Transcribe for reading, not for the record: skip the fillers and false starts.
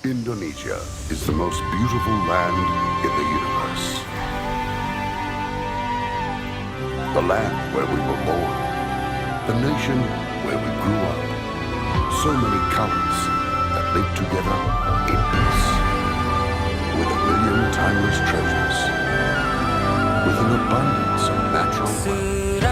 Indonesia is the most beautiful land in the universe. The land where we were born. The nation where we grew up. So many colors that live together in peace. With a million timeless treasures. With an abundance of natural wealth.